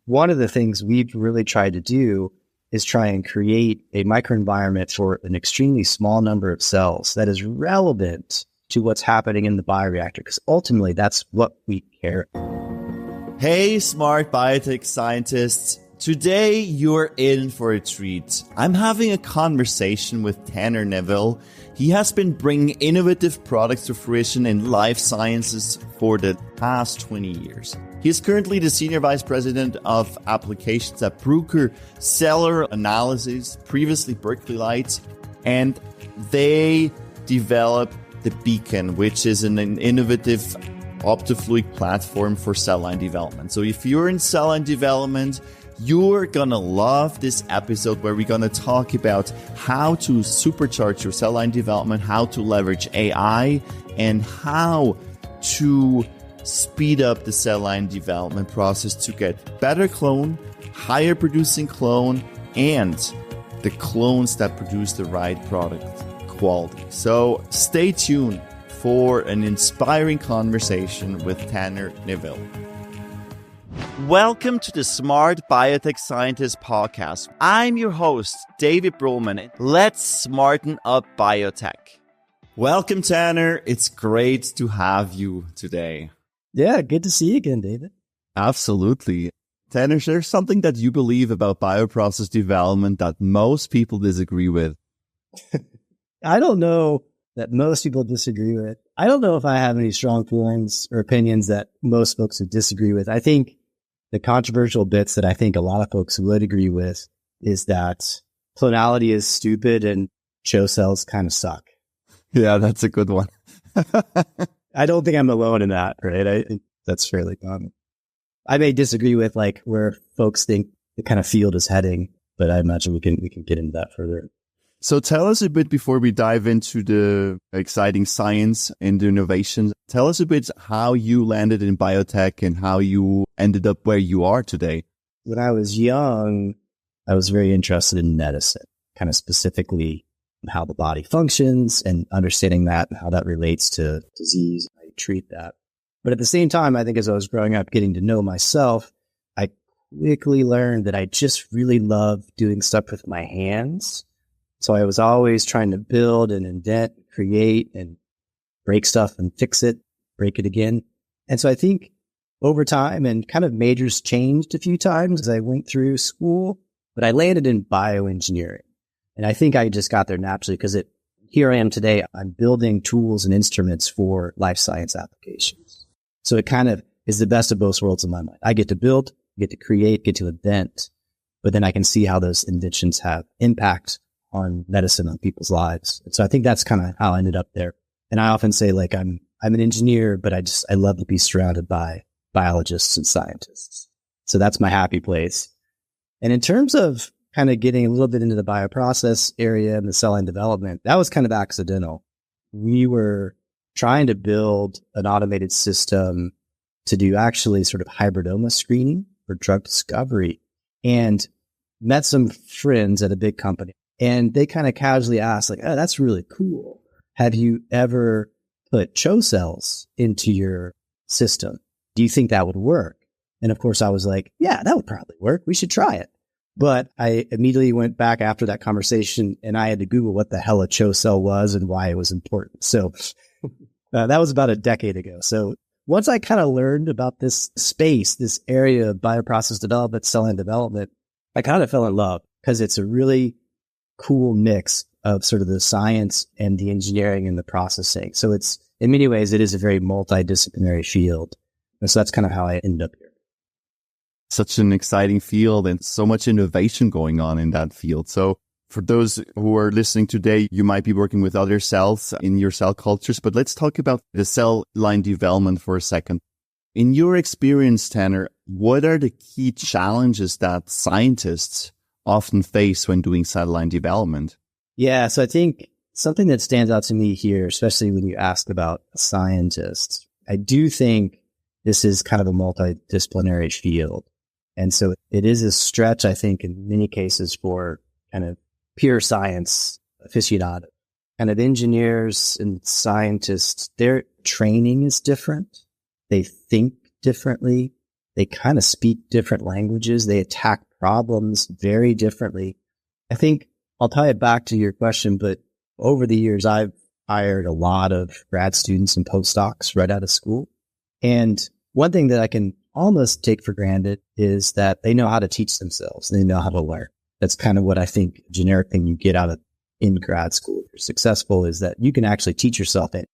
one of the things we've really tried to do is try and create a microenvironment for an extremely small number of cells that is relevant to what's happening in the bioreactor, because ultimately that's what we care about. Hey, smart biotech scientists. Today you're in for a treat. I'm having a conversation with Tanner Nevill. He has been bringing innovative products to fruition in life sciences for the past 20 years. He is currently the Senior Vice President of Applications at Bruker Cellular Analysis, previously Berkeley Lights, and they developed the Beacon, which is an innovative optofluidic platform for cell line development. So if you're in cell line development, you're gonna love this episode where we're gonna talk about how to supercharge your cell line development, how to leverage AI, and how to speed up the cell line development process to get better clone, higher producing clone, and the clones that produce the right product quality. So stay tuned for an inspiring conversation with Tanner Nevill. Welcome to the Smart Biotech Scientist podcast. I'm your host, David Brohlman. Let's smarten up biotech. Welcome, Tanner. It's great to have you today. Yeah, good to see you again, David. Absolutely. Tanner, there's something that you believe about bioprocess development that most people disagree with. I don't know that most people disagree with. I don't know if I have any strong feelings or opinions that most folks would disagree with. I think the controversial bits that I think a lot of folks would agree with is that clonality is stupid and CHO cells kind of suck. Yeah, that's a good one. I don't think I'm alone in that, right? I think that's fairly common. I may disagree with like where folks think the kind of field is heading, but I imagine we can get into that further. So tell us a bit before we dive into the exciting science and the innovation. Tell us a bit how you landed in biotech and how you ended up where you are today. When I was young, I was very interested in medicine, kind of specifically how the body functions and understanding that and how that relates to disease, how you treat that. But at the same time, I think as I was growing up, getting to know myself, I quickly learned that I just really love doing stuff with my hands. So I was always trying to build and indent, create and break stuff and fix it, break it again. And so I think over time and kind of majors changed a few times as I went through school, but I landed in bioengineering. And I think I just got there naturally because here I am today. I'm building tools and instruments for life science applications. So it kind of is the best of both worlds in my mind. I get to build, get to create, get to invent, but then I can see how those inventions have impact on medicine, on people's lives. And so I think that's kind of how I ended up there. And I often say like I'm an engineer, but I love to be surrounded by biologists and scientists. So that's my happy place. And in terms of kind of getting a little bit into the bioprocess area and the cell line development, that was kind of accidental. We were trying to build an automated system to do actually sort of hybridoma screening for drug discovery, and met some friends at a big company. And they kind of casually asked like, oh, that's really cool. Have you ever put CHO cells into your system? Do you think that would work? And of course I was like, yeah, that would probably work. We should try it. But I immediately went back after that conversation and I had to Google what the hell a CHO cell was and why it was important. So that was about a decade ago. So once I kind of learned about this space, this area of bioprocess development, cell line development, I kind of fell in love because it's a really cool mix of sort of the science and the engineering and the processing. So it's, in many ways, it is a very multidisciplinary field. And so that's kind of how I ended up here. Such an exciting field and so much innovation going on in that field. So for those who are listening today, you might be working with other cells in your cell cultures, but let's talk about the cell line development for a second. In your experience, Tanner, what are the key challenges that scientists often face when doing cell line development? Yeah, so I think something that stands out to me here, especially when you ask about scientists, I do think this is kind of a multidisciplinary field. And so it is a stretch, I think, in many cases for kind of pure science aficionados. Kind of engineers and scientists, their training is different. They think differently. They kind of speak different languages. They attack problems very differently. I think I'll tie it back to your question, but over the years, I've hired a lot of grad students and postdocs right out of school. And one thing that I can almost take for granted is that they know how to teach themselves. They know how to learn. That's kind of what I think a generic thing you get out of in grad school, if you're successful, is that you can actually teach yourself it.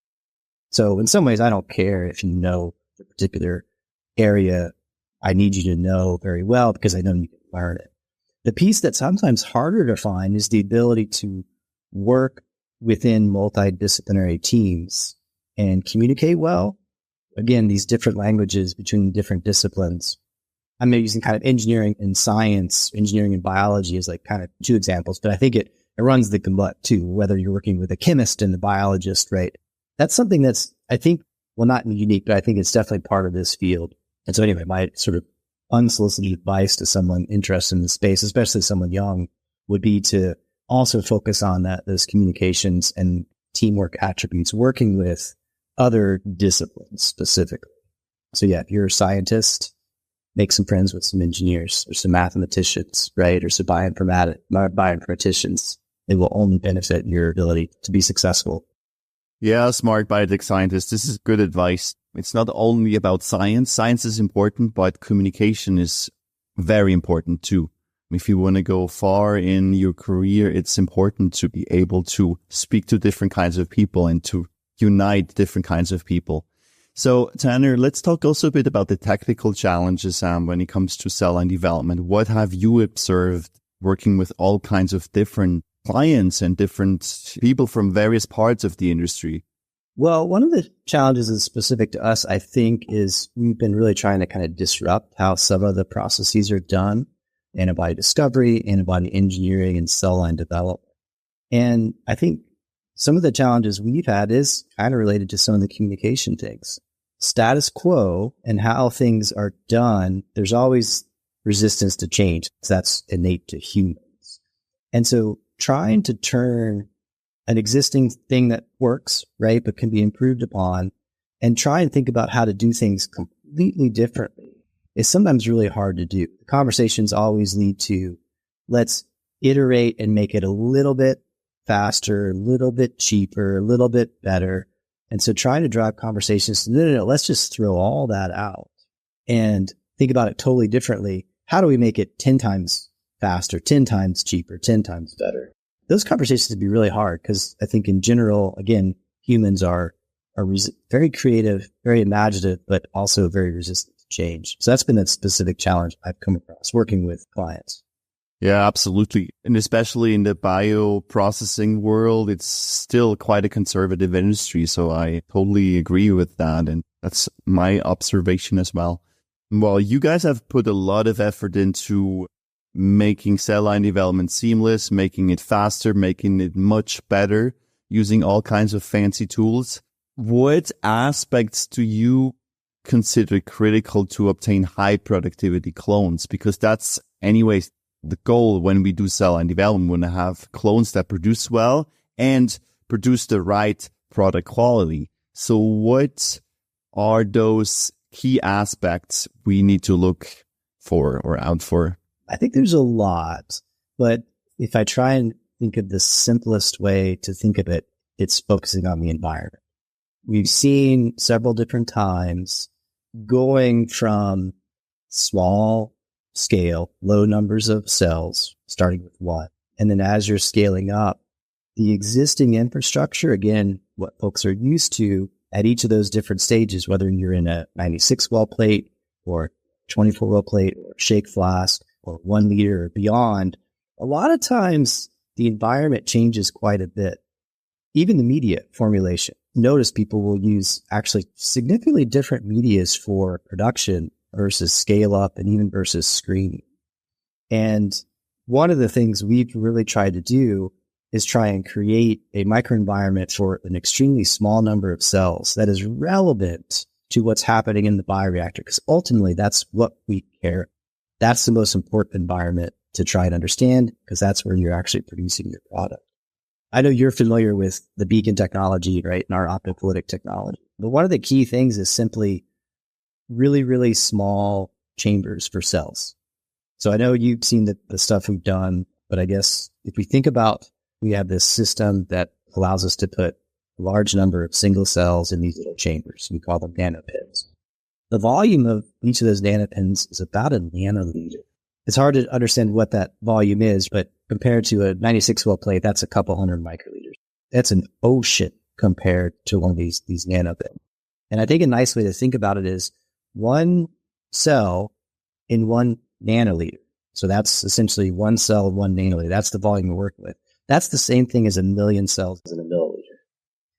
So in some ways, I don't care if you know the particular area I need you to know very well because I know you can learn it. The piece that's sometimes harder to find is the ability to work within multidisciplinary teams and communicate well. Again, these different languages between different disciplines. I'm using kind of engineering and science, engineering and biology as like kind of two examples, but I think it runs the gamut too, whether you're working with a chemist and a biologist, right? That's something that's, I think, well, not unique, but I think it's definitely part of this field. And so anyway, my sort of unsolicited advice to someone interested in the space, especially someone young, would be to also focus on those communications and teamwork attributes, working with other disciplines specifically. So yeah, if you're a scientist, make some friends with some engineers or some mathematicians, right? Or some bioinformaticians. It will only benefit your ability to be successful. Yeah, smart biotech scientists. This is good advice. It's not only about science. Science is important, but communication is very important too. If you want to go far in your career, it's important to be able to speak to different kinds of people and to unite different kinds of people. So, Tanner, let's talk also a bit about the technical challenges when it comes to cell line development. What have you observed working with all kinds of different clients and different people from various parts of the industry? Well, one of the challenges that's specific to us, I think, is we've been really trying to kind of disrupt how some of the processes are done. Antibody discovery, antibody engineering, and cell line development. And I think some of the challenges we've had is kind of related to some of the communication things. Status quo and how things are done, there's always resistance to change. That's innate to humans. And so trying to turn an existing thing that works, right, but can be improved upon, and try and think about how to do things completely differently is sometimes really hard to do. The conversations always lead to, let's iterate and make it a little bit faster, a little bit cheaper, a little bit better. And so trying to drive conversations, no, let's just throw all that out and think about it totally differently. How do we make it 10 times faster, 10 times cheaper, 10 times better? Those conversations would be really hard because I think in general, again, humans are very creative, very imaginative, but also very resistant to change. So that's been a specific challenge I've come across working with clients. Yeah, absolutely. And especially in the bioprocessing world, it's still quite a conservative industry. So I totally agree with that. And that's my observation as well. Well, you guys have put a lot of effort into making cell line development seamless, making it faster, making it much better, using all kinds of fancy tools. What aspects do you consider critical to obtain high productivity clones? Because that's anyways the goal when we do cell line development. We want to have clones that produce well and produce the right product quality. So what are those key aspects we need to look for or out for? I think there's a lot, but if I try and think of the simplest way to think of it, it's focusing on the environment. We've seen several different times going from small scale, low numbers of cells, starting with one. And then as you're scaling up, the existing infrastructure, again, what folks are used to at each of those different stages, whether you're in a 96 well plate or 24 well plate or shake flask or 1 liter or beyond, a lot of times the environment changes quite a bit. Even the media formulation. Notice people will use actually significantly different medias for production versus scale up and even versus screening. And one of the things we've really tried to do is try and create a microenvironment for an extremely small number of cells that is relevant to what's happening in the bioreactor, because ultimately that's what we care. That's the most important environment to try and understand, because that's where you're actually producing your product. I know you're familiar with the Beacon technology, right, and our optofluidic technology. But one of the key things is simply really, really small chambers for cells. So I know you've seen the stuff we've done, but I guess if we think about, we have this system that allows us to put a large number of single cells in these little chambers. We call them nanopens. The volume of each of those nanopens is about a nanoliter. It's hard to understand what that volume is, but compared to a 96 well plate, that's a couple hundred microliters. That's an ocean compared to one of these nanopens. And I think a nice way to think about it is one cell in 1 nanoliter. So that's essentially 1 cell in 1 nanoliter. That's the volume we're working with. That's the same thing as a million cells in a milliliter.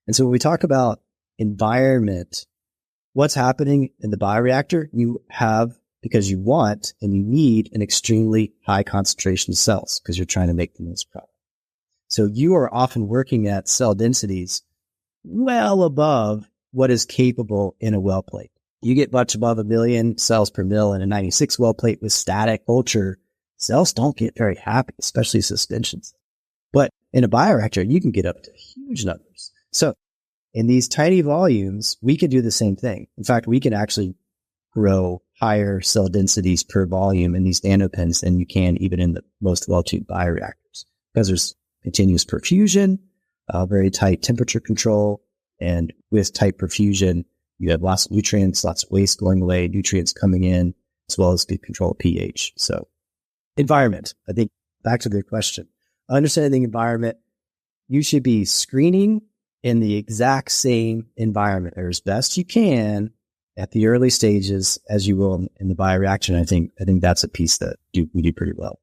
And so when we talk about environment, what's happening in the bioreactor, you have, because you want and you need an extremely high concentration of cells because you're trying to make the most product. So you are often working at cell densities well above what is capable in a well plate. You get much above 1 million cells per mil in a 96 well plate with static culture. Cells don't get very happy, especially suspensions. But in a bioreactor, you can get up to huge numbers. So in these tiny volumes, we can do the same thing. In fact, we can actually grow higher cell densities per volume in these nanopens than you can even in the most well-tuned bioreactors, because there's continuous perfusion, very tight temperature control, and with tight perfusion, you have lots of nutrients, lots of waste going away, nutrients coming in, as well as good control of pH. So environment, I think back to the question, understanding the environment, you should be screening in the exact same environment or as best you can at the early stages as you will in the bioreactor. And I think that's a piece that we do pretty well.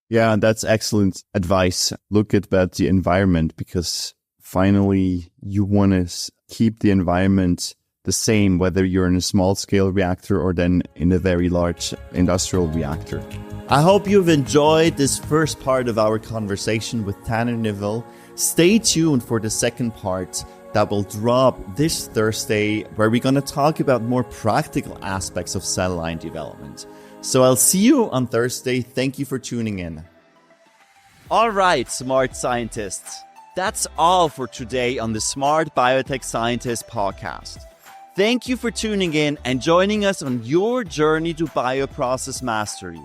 Yeah, that's excellent advice. Look at the environment, because finally you want to keep the environment the same, whether you're in a small scale reactor or then in a very large industrial reactor. I hope you've enjoyed this first part of our conversation with Tanner Nevill. Stay tuned for the second part that will drop this Thursday, where we're going to talk about more practical aspects of cell line development. So I'll see you on Thursday. Thank you for tuning in. All right, smart scientists. That's all for today on the Smart Biotech Scientist podcast. Thank you for tuning in and joining us on your journey to bioprocess mastery.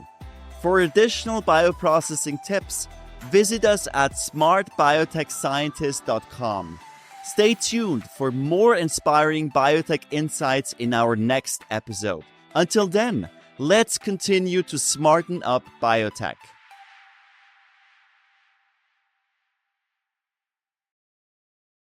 For additional bioprocessing tips, visit us at smartbiotechscientist.com. Stay tuned for more inspiring biotech insights in our next episode. Until then, let's continue to smarten up biotech.